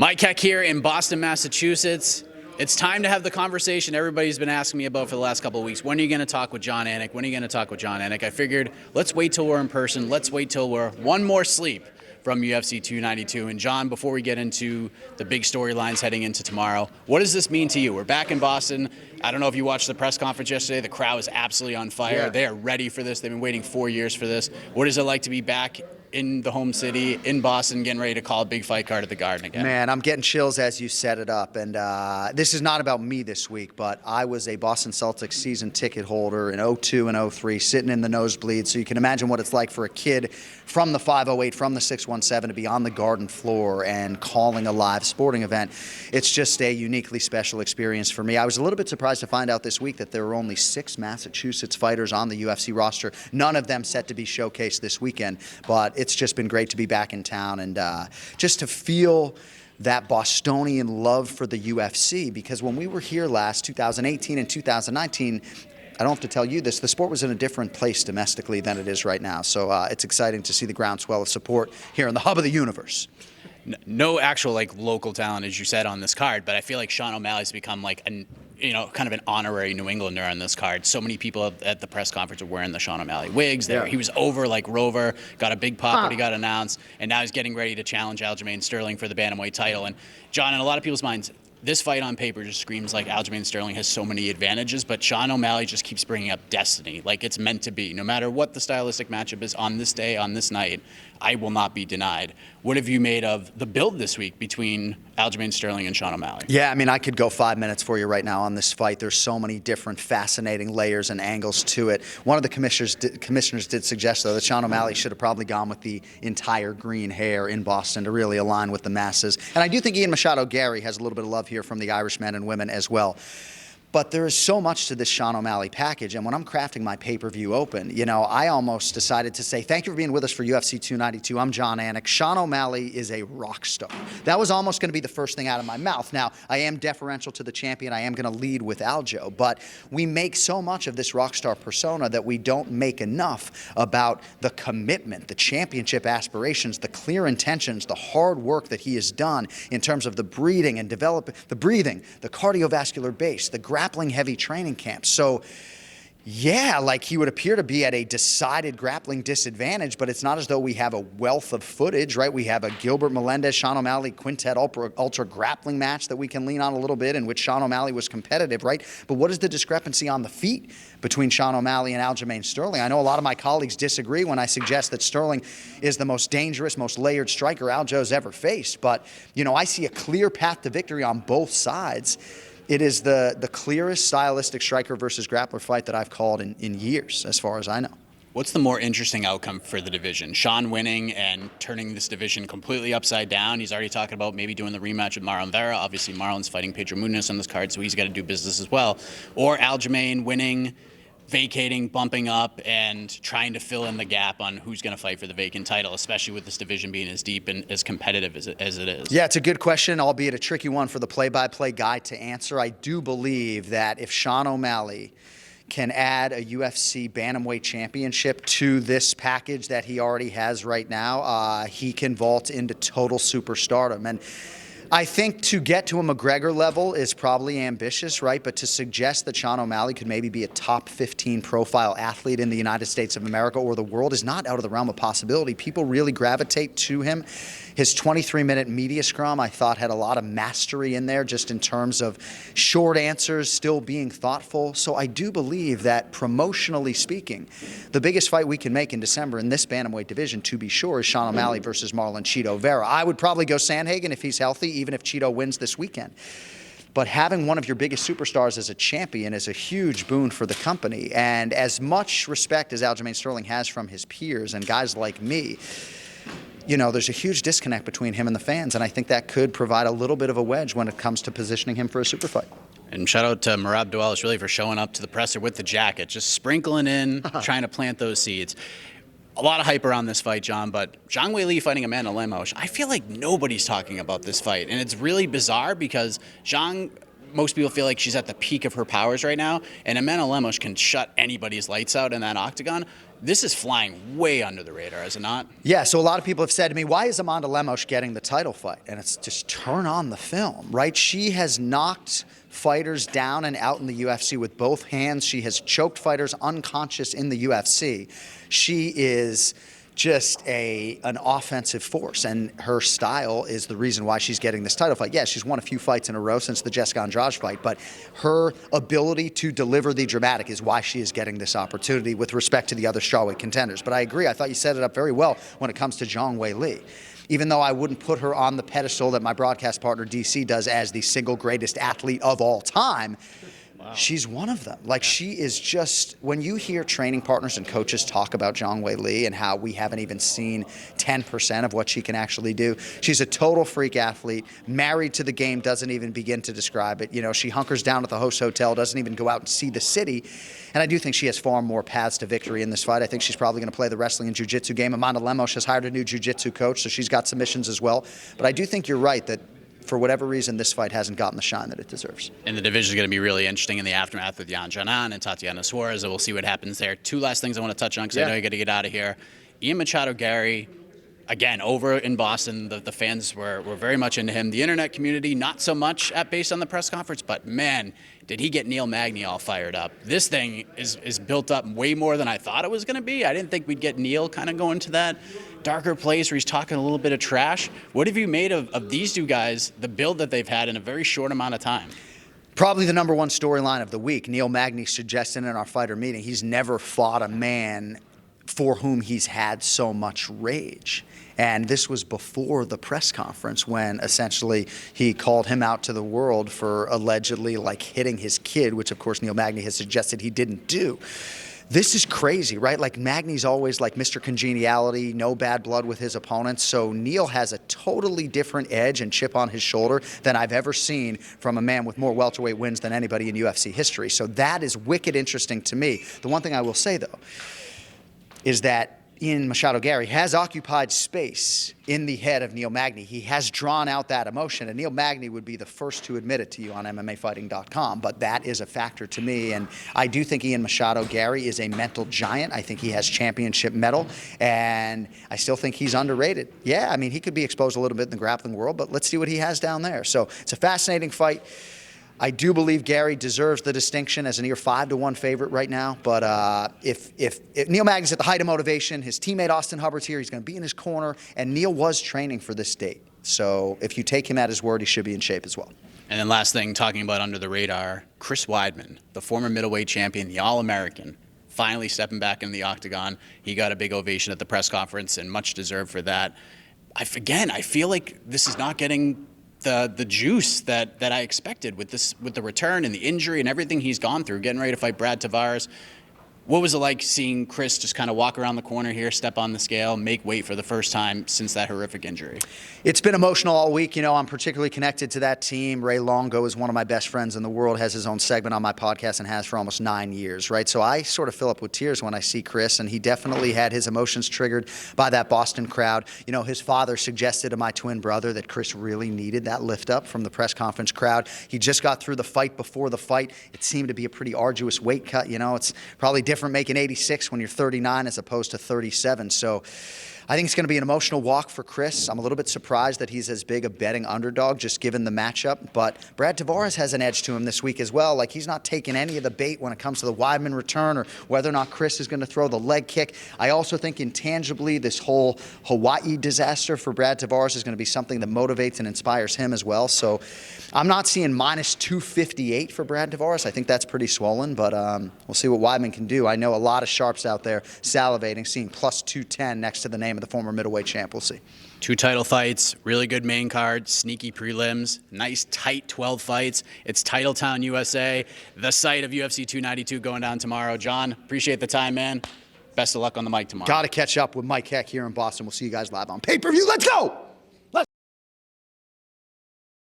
Mike Keck here in Boston, Massachusetts. It's time to have the conversation everybody's been asking me about for the last couple of weeks. When are you going to talk with Jon Anik? When are you going to talk with Jon Anik? I figured, let's wait till we're in person. Let's wait till we're one more sleep from UFC 292. And Jon, before we get into the big storylines heading into tomorrow, what does this mean to you? We're back in Boston. I don't know if you watched the press conference yesterday. The crowd is absolutely on fire. Yeah. They are ready for this. They've been waiting 4 years for this. What is it like to be back in the home city, in Boston, getting ready to call a big fight card at the Garden again? Man, I'm getting chills as you set it up. And this is not about me this week, but I was a Boston Celtics season ticket holder in 02 and 03, sitting in the nosebleed. So you can imagine what it's like for a kid from the 508, from the 617 to be on the Garden floor and calling a live sporting event. It's just a uniquely special experience for me. I was a little bit surprised to find out this week that there were only 6 Massachusetts fighters on the UFC roster, none of them set to be showcased this weekend. But it's just been great to be back in town and just to feel that Bostonian love for the UFC, because when we were here last, 2018 and 2019, I don't have to tell you this, the sport was in a different place domestically than it is right now. So it's exciting to see the groundswell of support here in the hub of the universe. No actual local talent, as you said, on this card, but I feel like Sean O'Malley's become kind of an honorary New Englander on this card. So many people at the press conference are wearing the Sean O'Malley wigs. Yeah. He was over like Rover, got a big pop when he got announced, and now he's getting ready to challenge Aljamain Sterling for the bantamweight title. And John, in a lot of people's minds, this fight on paper just screams like Aljamain Sterling has so many advantages, but Sean O'Malley just keeps bringing up destiny, like it's meant to be. No matter what the stylistic matchup is on this day, on this night, I will not be denied. What have you made of the build this week between Aljamain Sterling and Sean O'Malley? Yeah, I mean, I could go 5 minutes for you right now on this fight. There's so many different fascinating layers and angles to it. One of the commissioners did suggest, though, that Sean O'Malley should have probably gone with the entire green hair in Boston to really align with the masses. And I do think Ian Machado Garry has a little bit of love here from the Irish men and women as well. But there is so much to this Sean O'Malley package, and when I'm crafting my pay-per-view open, I almost decided to say, thank you for being with us for UFC 292. I'm Jon Anik. Sean O'Malley is a rock star. That was almost going to be the first thing out of my mouth. Now, I am deferential to the champion. I am going to lead with Aljo, but we make so much of this rock star persona that we don't make enough about the commitment, the championship aspirations, the clear intentions, the hard work that he has done in terms of the breathing, the cardiovascular base, the grappling heavy training camps. So yeah, he would appear to be at a decided grappling disadvantage, but it's not as though we have a wealth of footage, right? We have a Gilbert Melendez, Sean O'Malley quintet ultra grappling match that we can lean on a little bit, in which Sean O'Malley was competitive, right? But what is the discrepancy on the feet between Sean O'Malley and Aljamain Sterling? I know a lot of my colleagues disagree when I suggest that Sterling is the most dangerous, most layered striker Aljo's ever faced, but I see a clear path to victory on both sides. It is the clearest stylistic striker versus grappler fight that I've called in years, as far as I know. What's the more interesting outcome for the division? Sean winning and turning this division completely upside down. He's already talking about maybe doing the rematch with Marlon Vera. Obviously, Marlon's fighting Pedro Munoz on this card, so he's got to do business as well. Or Aljamain winning, vacating, bumping up, and trying to fill in the gap on who's going to fight for the vacant title, especially with this division being as deep and as competitive as it is. Yeah, it's a good question, albeit a tricky one for the play-by-play guy to answer. I do believe that if Sean O'Malley can add a UFC bantamweight championship to this package that he already has right now, he can vault into total superstardom. And I think to get to a McGregor level is probably ambitious, right? But to suggest that Sean O'Malley could maybe be a top 15 profile athlete in the United States of America or the world is not out of the realm of possibility. People really gravitate to him. His 23-minute media scrum, I thought, had a lot of mastery in there, just in terms of short answers, still being thoughtful. So I do believe that, promotionally speaking, the biggest fight we can make in December in this bantamweight division, to be sure, is Sean O'Malley versus Marlon Cheeto Vera. I would probably go Sandhagen if he's healthy, even if Cheeto wins this weekend. But having one of your biggest superstars as a champion is a huge boon for the company. And as much respect as Aljamain Sterling has from his peers and guys like me, there's a huge disconnect between him and the fans, and I think that could provide a little bit of a wedge when it comes to positioning him for a super fight. And shout out to Merab Dwalishvili for showing up to the presser with the jacket, just sprinkling in, trying to plant those seeds. A lot of hype around this fight, John, but Zhang Weili fighting Amanda Lemos, I feel like nobody's talking about this fight, and it's really bizarre because Zhang, most people feel like she's at the peak of her powers right now, and Amanda Lemos can shut anybody's lights out in that octagon. This is flying way under the radar, is it not? Yeah, so a lot of people have said to me, why is Amanda Lemos getting the title fight? And it's just turn on the film, right? She has knocked fighters down and out in the UFC with both hands. She has choked fighters unconscious in the UFC. She is just an offensive force, and her style is the reason why she's getting this title fight. Yeah, she's won a few fights in a row since the Jessica Andrade fight, but her ability to deliver the dramatic is why she is getting this opportunity with respect to the other strawweight contenders. But I agree, I thought you set it up very well when it comes to Zhang Weili. Even though I wouldn't put her on the pedestal that my broadcast partner DC does as the single greatest athlete of all time, wow, she's one of them. Like, she is just, when you hear training partners and coaches talk about Zhang Weili and how we haven't even seen 10% of what she can actually do, she's a total freak athlete, married to the game, doesn't even begin to describe it. You know, she hunkers down at the host hotel, doesn't even go out and see the city. And I do think she has far more paths to victory in this fight. I think she's probably going to play the wrestling and jiu-jitsu game. Amanda Lemos has hired a new jiu-jitsu coach, so she's got submissions as well. But I do think you're right that for whatever reason, this fight hasn't gotten the shine that it deserves. And the division is going to be really interesting in the aftermath with Jon Anik and Tatiana Suarez, and we'll see what happens there. Two last things I want to touch on because I know you got to get out of here. Ian Machado Garry, again, over in Boston, the fans were very much into him. The internet community, not so much based on the press conference, but man, did he get Neil Magny all fired up. This thing is built up way more than I thought it was going to be. I didn't think we'd get Neil kind of going to that darker place where he's talking a little bit of trash. What have you made of these two guys, the build that they've had in a very short amount of time? Probably the number one storyline of the week. Neil Magny suggested in our fighter meeting he's never fought a man for whom he's had so much rage. And this was before the press conference when essentially he called him out to the world for allegedly like hitting his kid, which of course Neil Magny has suggested he didn't do. This is crazy, right? Like, Magny's always like Mr. Congeniality, no bad blood with his opponents. So Neil has a totally different edge and chip on his shoulder than I've ever seen from a man with more welterweight wins than anybody in UFC history. So that is wicked interesting to me. The one thing I will say, though, is that Ian Machado Garry has occupied space in the head of Neil Magny. He has drawn out that emotion, and Neil Magny would be the first to admit it to you on MMAfighting.com, but that is a factor to me, and I do think Ian Machado Garry is a mental giant. I think he has championship mettle, and I still think he's underrated. Yeah, I mean, he could be exposed a little bit in the grappling world, but let's see what he has down there. So it's a fascinating fight. I do believe Garry deserves the distinction as a near 5-1 favorite right now. But if Neil Magny's at the height of motivation, his teammate Austin Hubbard's here, he's going to be in his corner, and Neil was training for this date. So if you take him at his word, he should be in shape as well. And then last thing, talking about under the radar, Chris Weidman, the former middleweight champion, the All-American, finally stepping back in the octagon. He got a big ovation at the press conference, and much deserved for that. I feel like this is not getting the juice that I expected with the return and the injury and everything he's gone through, getting ready to fight Brad Tavares. What was it like seeing Chris just kind of walk around the corner here, step on the scale, make weight for the first time since that horrific injury? It's been emotional all week. You know, I'm particularly connected to that team. Ray Longo is one of my best friends in the world, has his own segment on my podcast and has for almost 9 years, right? So I sort of fill up with tears when I see Chris, and he definitely had his emotions triggered by that Boston crowd. You know, his father suggested to my twin brother that Chris really needed that lift up from the press conference crowd. He just got through the fight before the fight. It seemed to be a pretty arduous weight cut. You know, it's probably different making 86 when you're 39 as opposed to 37. So I think it's going to be an emotional walk for Chris. I'm a little bit surprised that he's as big a betting underdog just given the matchup. But Brad Tavares has an edge to him this week as well. Like, he's not taking any of the bait when it comes to the Weidman return or whether or not Chris is going to throw the leg kick. I also think intangibly this whole Hawaii disaster for Brad Tavares is going to be something that motivates and inspires him as well. So I'm not seeing minus 258 for Brad Tavares. I think that's pretty swollen, but we'll see what Weidman can do. I know a lot of sharps out there salivating, seeing plus 210 next to the name of the former middleweight champ. We'll see. 2 title fights, really good main card, sneaky prelims, nice tight 12 fights. It's Titletown, USA, the site of UFC 292 going down tomorrow. John, appreciate the time, man. Best of luck on the mic tomorrow. Got to catch up with Mike Heck here in Boston. We'll see you guys live on pay-per-view. Let's go!